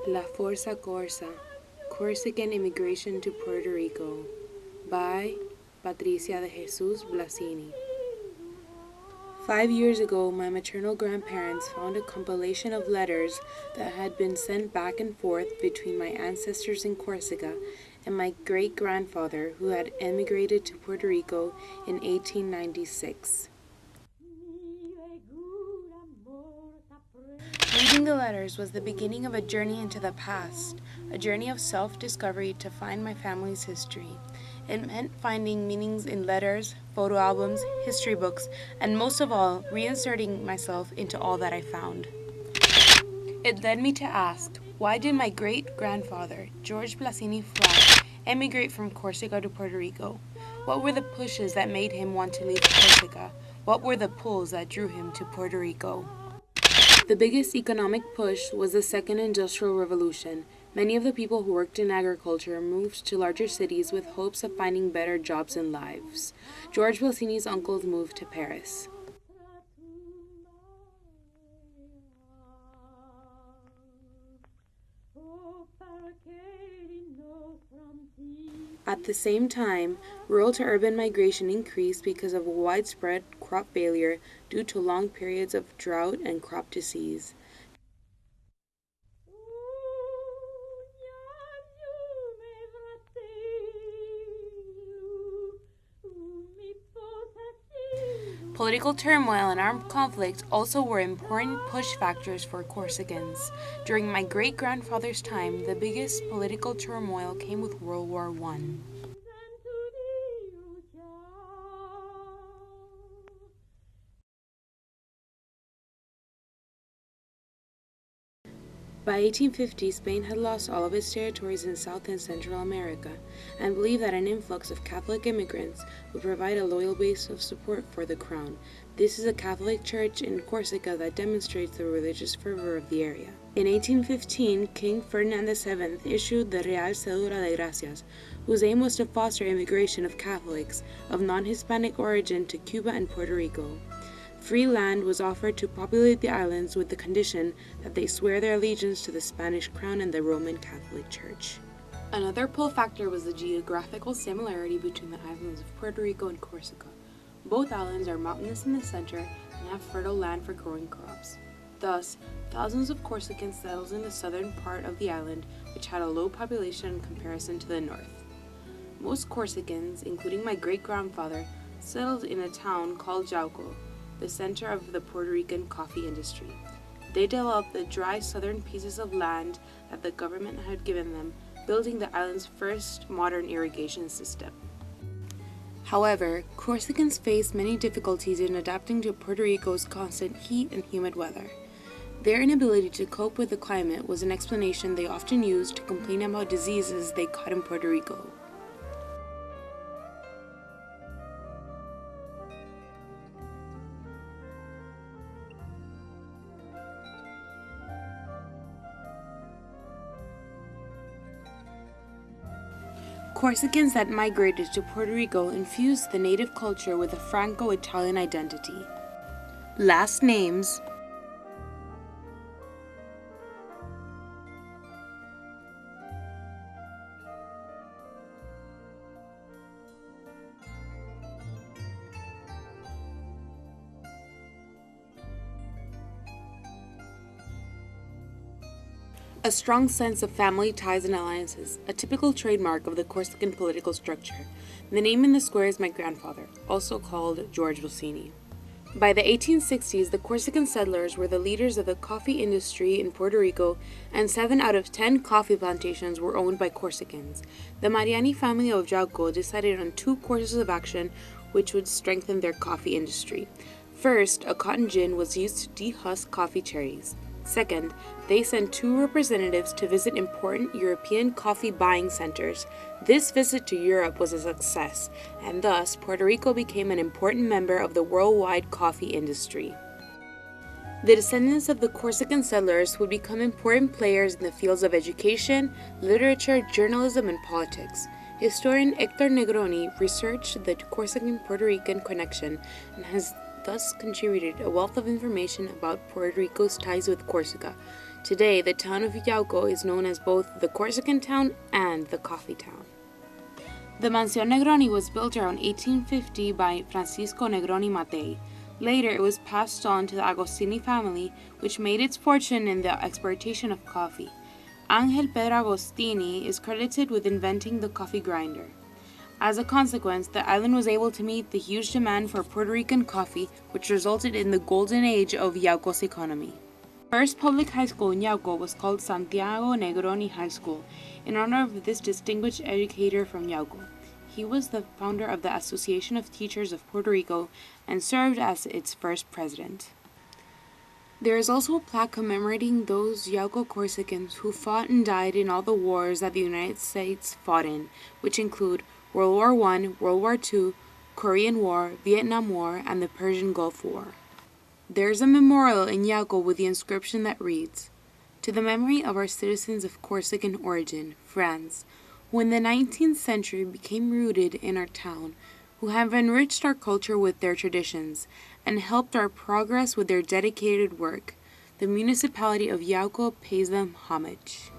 La Forza Corsa, Corsican Immigration to Puerto Rico, by Patricia de Jesus Blasini. 5 years ago, my maternal grandparents found a compilation of letters that had been sent back and forth between my ancestors in Corsica and my great-grandfather, who had emigrated to Puerto Rico in 1896. Reading the letters was the beginning of a journey into the past, a journey of self-discovery to find my family's history. It meant finding meanings in letters, photo albums, history books, and most of all, reinserting myself into all that I found. It led me to ask, why did my great-grandfather, George Blasini Flack, emigrate from Corsica to Puerto Rico? What were the pushes that made him want to leave Corsica? What were the pulls that drew him to Puerto Rico? The biggest economic push was the Second Industrial Revolution. Many of the people who worked in agriculture moved to larger cities with hopes of finding better jobs and lives. George Blasini's uncles moved to Paris. At the same time, rural to urban migration increased because of widespread crop failure due to long periods of drought and crop disease. Political turmoil and armed conflict also were important push factors for Corsicans. During my great-grandfather's time, the biggest political turmoil came with World War I. By 1850, Spain had lost all of its territories in South and Central America and believed that an influx of Catholic immigrants would provide a loyal base of support for the crown. This is a Catholic church in Corsica that demonstrates the religious fervor of the area. In 1815, King Ferdinand VII issued the Real Cédula de Gracias, whose aim was to foster immigration of Catholics of non-Hispanic origin to Cuba and Puerto Rico. Free land was offered to populate the islands with the condition that they swear their allegiance to the Spanish crown and the Roman Catholic Church. Another pull factor was the geographical similarity between the islands of Puerto Rico and Corsica. Both islands are mountainous in the center and have fertile land for growing crops. Thus, thousands of Corsicans settled in the southern part of the island, which had a low population in comparison to the north. Most Corsicans, including my great-grandfather, settled in a town called Yauco, the center of the Puerto Rican coffee industry. They developed the dry southern pieces of land that the government had given them, building the island's first modern irrigation system. However, Corsicans faced many difficulties in adapting to Puerto Rico's constant heat and humid weather. Their inability to cope with the climate was an explanation they often used to complain about diseases they caught in Puerto Rico. Corsicans that migrated to Puerto Rico infused the native culture with a Franco-Italian identity. Last names. A strong sense of family ties and alliances, a typical trademark of the Corsican political structure. The name in the square is my grandfather, also called George Blasini. By the 1860s, the Corsican settlers were the leaders of the coffee industry in Puerto Rico, and 7 out of 10 coffee plantations were owned by Corsicans. The Mariani family of Yauco decided on 2 courses of action which would strengthen their coffee industry. First, a cotton gin was used to dehusk coffee cherries. Second, they sent 2 representatives to visit important European coffee buying centers. This visit to Europe was a success, and thus Puerto Rico became an important member of the worldwide coffee industry. The descendants of the Corsican settlers would become important players in the fields of education, literature, journalism, and politics. Historian Héctor Negroni researched the Corsican-Puerto Rican connection and has thus contributed a wealth of information about Puerto Rico's ties with Corsica. Today, the town of Yauco is known as both the Corsican town and the coffee town. The Mansión Negroni was built around 1850 by Francisco Negroni Matei. Later, it was passed on to the Agostini family, which made its fortune in the exportation of coffee. Ángel Pedro Agostini is credited with inventing the coffee grinder. As a consequence, the island was able to meet the huge demand for Puerto Rican coffee, which resulted in the golden age of Yauco's economy. The first public high school in Yauco was called Santiago Negroni High School, in honor of this distinguished educator from Yauco. He was the founder of the Association of Teachers of Puerto Rico and served as its first president. There is also a plaque commemorating those Yauco Corsicans who fought and died in all the wars that the United States fought in, which include World War I, World War II, Korean War, Vietnam War, and the Persian Gulf War. There is a memorial in Yauco with the inscription that reads, "To the memory of our citizens of Corsican origin, France, who in the 19th century became rooted in our town, who have enriched our culture with their traditions, and helped our progress with their dedicated work. The municipality of Yauco pays them homage."